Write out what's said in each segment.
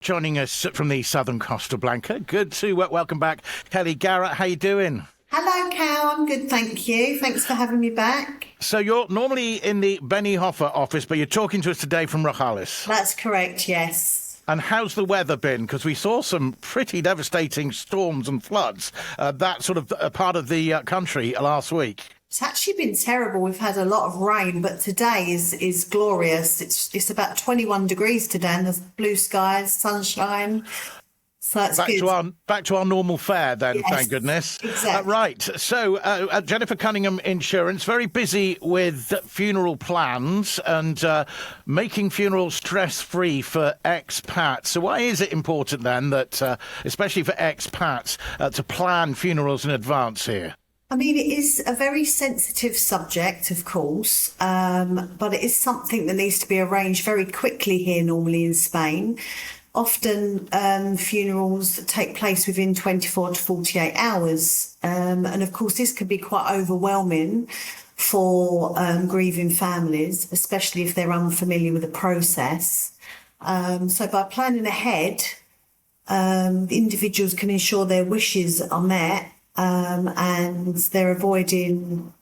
Joining us from the southern Costa Blanca. Good to welcome back Kellie Garrett. How you doing? Hello, Cal. I'm good, thank you. Thanks for having me back. So you're normally in the Benihoffer office, but you're talking to us today from Rojales. That's correct, yes. And how's the weather been? Because we saw some pretty devastating storms and floods, that sort of part of the country last week. It's actually been terrible. We've had a lot of rain, but today is glorious. It's about 21 degrees today, and there's blue skies, sunshine. So it's good. Back to our normal fare then, Yes, thank goodness. exactly. Right, so Jennifer Cunningham Insurance, very busy with funeral plans and making funerals stress-free for expats. So why is it important then that, especially for expats, to plan funerals in advance here? I mean, it is a very sensitive subject, of course, but it is something that needs to be arranged very quickly here, normally in Spain. Often funerals take place within 24 to 48 hours. And of course, this can be quite overwhelming for grieving families, especially if they're unfamiliar with the process. So by planning ahead, individuals can ensure their wishes are met, and they're avoiding,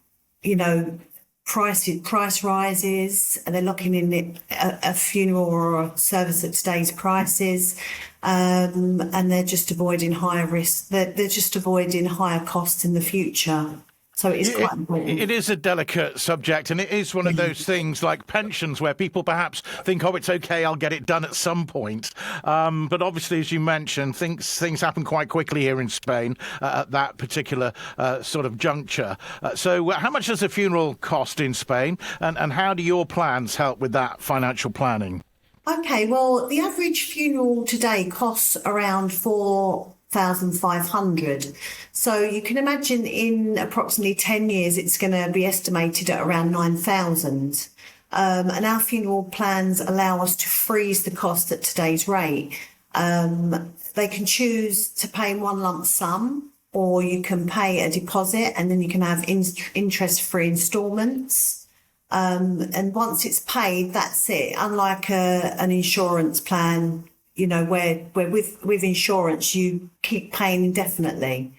price rises, and they're locking in a funeral or a service at today's prices, and they're just avoiding higher risk. They're just avoiding higher costs in the future. So it is quite important. It is a delicate subject, and it is one of those things like pensions where people perhaps think, oh, it's okay, I'll get it done at some point. But obviously, as you mentioned, things happen quite quickly here in Spain at that particular sort of juncture. So how much does a funeral cost in Spain, and how do your plans help with that financial planning? Okay, well, the average funeral today costs around 4,500. So you can imagine in approximately 10 years, it's going to be estimated at around 9,000. And our funeral plans allow us to freeze the cost at today's rate. They can choose to pay in one lump sum, or you can pay a deposit and then you can have interest-free instalments. And once it's paid, that's it. Unlike an insurance plan, where with insurance, you keep paying indefinitely.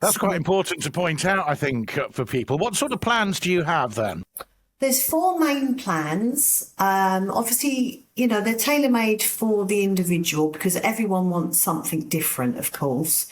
That's quite important to point out, I think, for people. What sort of plans do you have then? There's four main plans. Obviously, they're tailor-made for the individual because everyone wants something different, of course.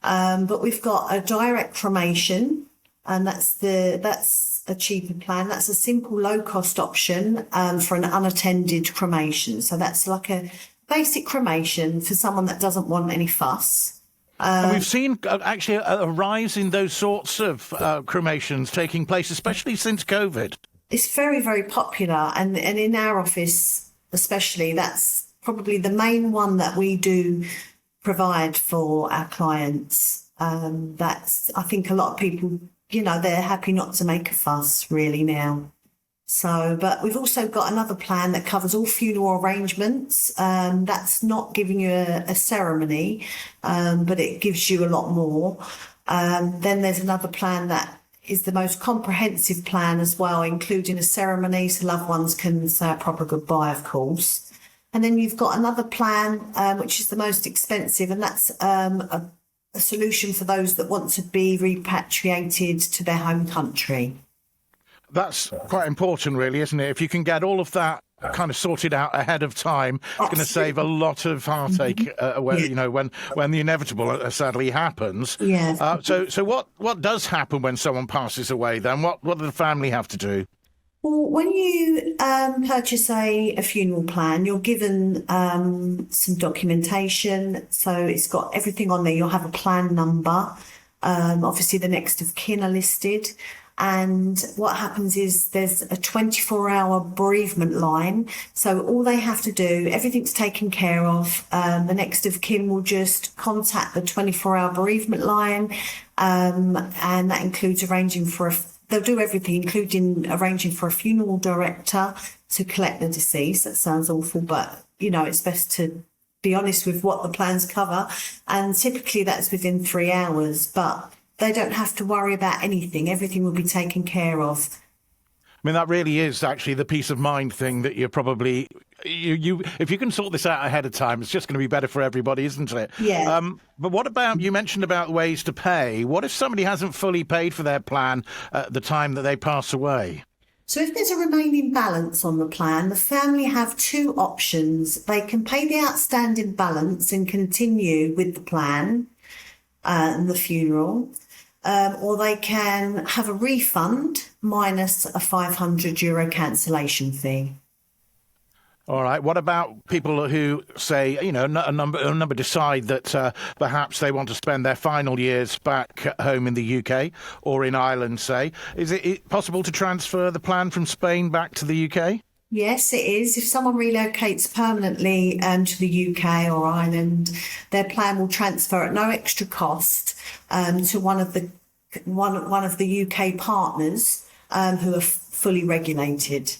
But we've got a direct cremation, and that's a cheaper plan. That's a simple, low-cost option for an unattended cremation. So that's like a basic cremation for someone that doesn't want any fuss. And we've seen actually a rise in those sorts of cremations taking place, especially since COVID. It's very, very popular. And in our office, especially, that's probably the main one that we do provide for our clients. I think a lot of people, they're happy not to make a fuss really now. So, but we've also got another plan that covers all funeral arrangements. That's not giving you a ceremony, but it gives you a lot more. Then there's another plan that is the most comprehensive plan as well, including a ceremony so loved ones can say a proper goodbye, of course. And then you've got another plan, which is the most expensive, and that's a solution for those that want to be repatriated to their home country. That's quite important, really, isn't it? If you can get all of that kind of sorted out ahead of time, it's going to save a lot of heartache when the inevitable sadly happens. Yes. So what does happen when someone passes away then? What does the family have to do? Well, when you purchase a funeral plan, you're given some documentation. So it's got everything on there. You'll have a plan number. Obviously, the next of kin are listed. And what happens is there's a 24-hour bereavement line. So all they have to do, everything's taken care of. The next of kin will just contact the 24-hour bereavement line. And that includes they'll do everything, including arranging for a funeral director to collect the deceased. That sounds awful, but, it's best to be honest with what the plans cover. And typically that's within 3 hours, but they don't have to worry about anything. Everything will be taken care of. I mean, that really is actually the peace of mind thing that you're probably if you can sort this out ahead of time, it's just going to be better for everybody, isn't it? Yeah. But what about, you mentioned about ways to pay. What if somebody hasn't fully paid for their plan at the time that they pass away? So if there's a remaining balance on the plan, the family have two options. They can pay the outstanding balance and continue with the plan and the funeral, or they can have a refund minus a €500 cancellation fee. All right. What about people who say, a number decide that perhaps they want to spend their final years back at home in the UK or in Ireland, say? Is it possible to transfer the plan from Spain back to the UK? Yes, it is. If someone relocates permanently to the UK or Ireland, their plan will transfer at no extra cost to one of the UK partners who are fully regulated.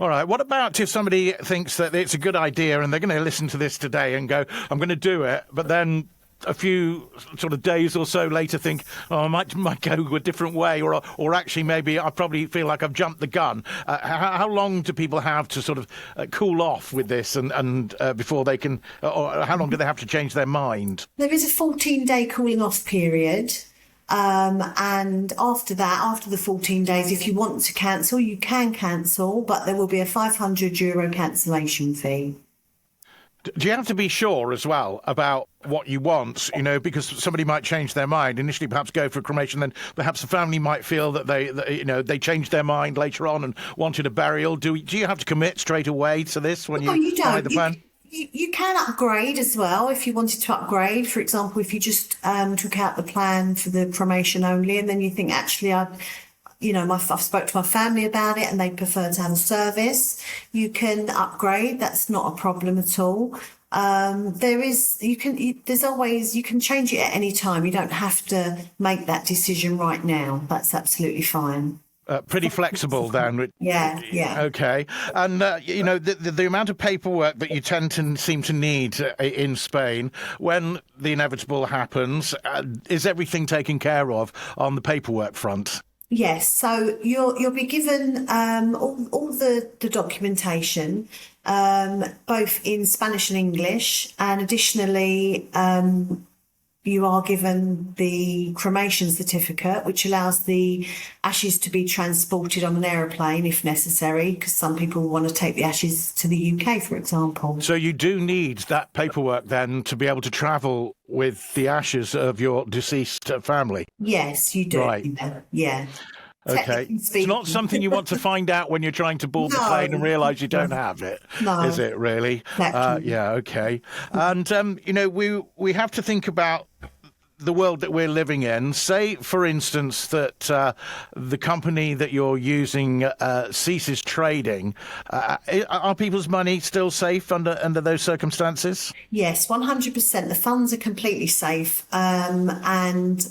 All right. What about if somebody thinks that it's a good idea and they're going to listen to this today and go, I'm going to do it, but then a few sort of days or so later think, I might go a different way, or actually maybe I probably feel like I've jumped the gun. How long do people have to sort of cool off with this and before they can, or how long do they have to change their mind? There is a 14-day cooling off period. And after that, after the 14 days, if you want to cancel, you can cancel, but there will be a €500 cancellation fee. Do you have to be sure as well about what you want, because somebody might change their mind, initially perhaps go for a cremation, then perhaps the family might feel that they changed their mind later on and wanted a burial. Do you have to commit straight away to this when you buy the plan? You can upgrade as well if you wanted to upgrade. For example, if you just took out the plan for the cremation only, and then you think, actually, I've spoke to my family about it and they prefer to have a service, you can upgrade. That's not a problem at all. You can change it at any time. You don't have to make that decision right now. That's absolutely fine. Pretty flexible then. Yeah. Okay. And, the amount of paperwork that you tend to seem to need in Spain when the inevitable happens, is everything taken care of on the paperwork front? Yes. So you'll be given all the documentation, both in Spanish and English, and additionally, you are given the cremation certificate, which allows the ashes to be transported on an aeroplane if necessary, because some people want to take the ashes to the UK, for example. So you do need that paperwork then to be able to travel with the ashes of your deceased family? Yes, you do. Right. Yeah. Okay. It's not something you want to find out when you're trying to board the plane and realise you don't have it, is it really? Exactly. Yeah, okay. And, we have to think about the world that we're living in. Say, for instance, that the company that you're using ceases trading. Are people's money still safe under those circumstances? Yes, 100%. The funds are completely safe. And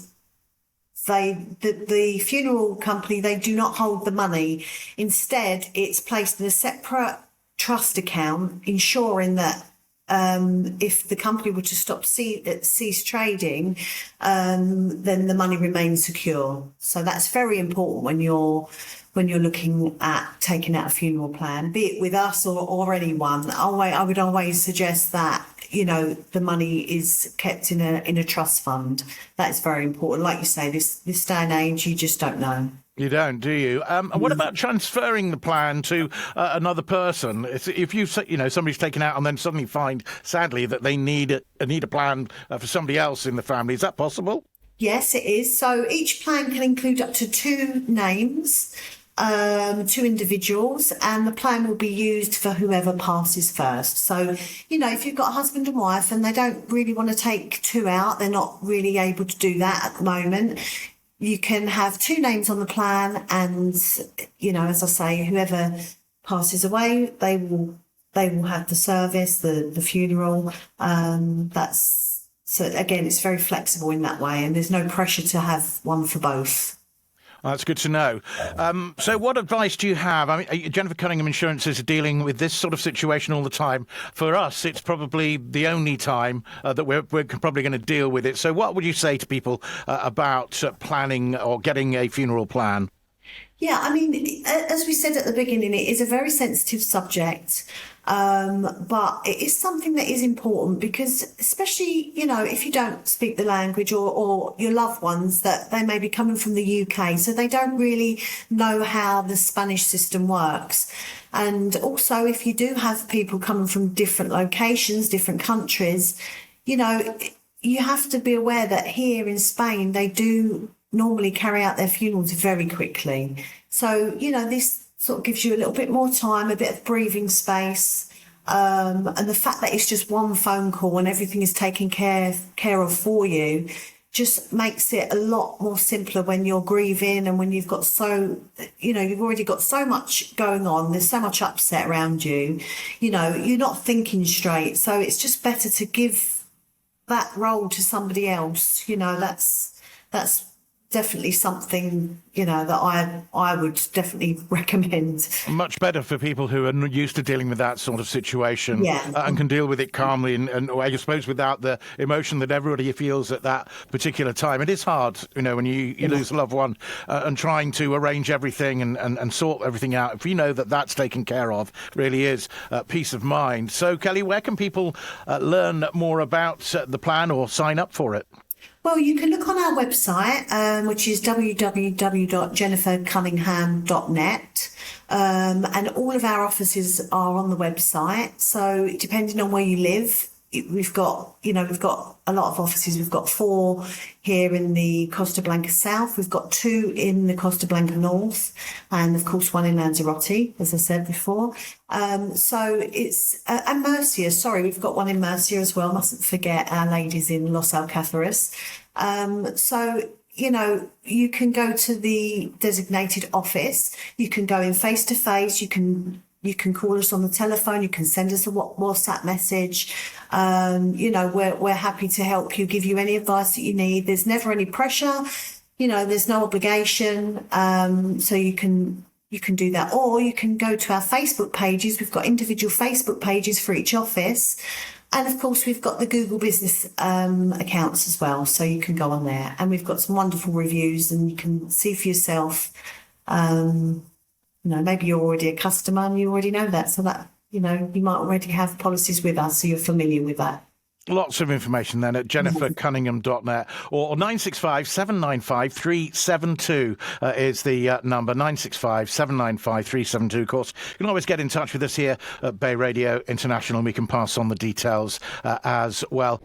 the funeral company, they do not hold the money. Instead, it's placed in a separate trust account, ensuring that if the company were to cease trading, then the money remains secure. So that's very important when you're looking at taking out a funeral plan, be it with us or anyone. I would always suggest that the money is kept in a trust fund. That's very important. Like you say, this day and age, you just don't know. You don't, do you? And what about transferring the plan to another person? If somebody's taken out and then suddenly find, sadly, that they need a plan for somebody else in the family, is that possible? Yes, it is. So each plan can include up to 2 names, 2 individuals, and the plan will be used for whoever passes first. So, if you've got a husband and wife and they don't really want to take 2 out, they're not really able to do that at the moment. You can have 2 names on the plan, and as I say, whoever passes away, they will have the service, the funeral. So again, it's very flexible in that way, and there's no pressure to have one for both. That's good to know. So what advice do you have? I mean, Jennifer Cunningham Insurances is dealing with this sort of situation all the time. For us, it's probably the only time that we're probably going to deal with it. So what would you say to people about planning or getting a funeral plan? Yeah, I mean, as we said at the beginning, it is a very sensitive subject, but it is something that is important because, especially, if you don't speak the language or your loved ones, that they may be coming from the UK, so they don't really know how the Spanish system works. And also, if you do have people coming from different locations, different countries, you have to be aware that here in Spain, they do normally carry out their funerals very quickly. So, this sort of gives you a little bit more time, a bit of breathing space. And the fact that it's just one phone call and everything is taken care of for you just makes it a lot more simpler when you're grieving and when you've got you've already got so much going on. There's so much upset around you. You're not thinking straight. So it's just better to give that role to somebody else. That's definitely something that I would definitely recommend. Much better for people who are used to dealing with that sort of situation, and can deal with it calmly and I suppose without the emotion that everybody feels at that particular time. It is hard, when you lose a loved one, and trying to arrange everything and sort everything out. If you know that that's taken care of, really is peace of mind. So, Kellie, where can people learn more about the plan or sign up for it? Well, you can look on our website, which is www.jennifercunningham.net, and all of our offices are on the website. So depending on where you live, we've got a lot of offices. We've got 4 here in the Costa Blanca South. We've got 2 in the Costa Blanca North, and of course 1 in Lanzarote, as I said before. So it's and Murcia. Sorry, we've got 1 in Murcia as well. Mustn't forget our ladies in Los Alcázares. So you can go to the designated office. You can go in face to face. You can call us on the telephone. You can send us a WhatsApp message. We're happy to help you, give you any advice that you need. There's never any pressure. There's no obligation. So you can do that, or you can go to our Facebook pages. We've got individual Facebook pages for each office. And of course, we've got the Google Business accounts as well. So you can go on there, and we've got some wonderful reviews, and you can see for yourself. Maybe you're already a customer and you already know that. So that, you might already have policies with us, so you're familiar with that. Lots of information then at jennifercunningham.net or 965 795 372 is the number, 965 795 372. Of course, you can always get in touch with us here at BayRadio International, and we can pass on the details as well.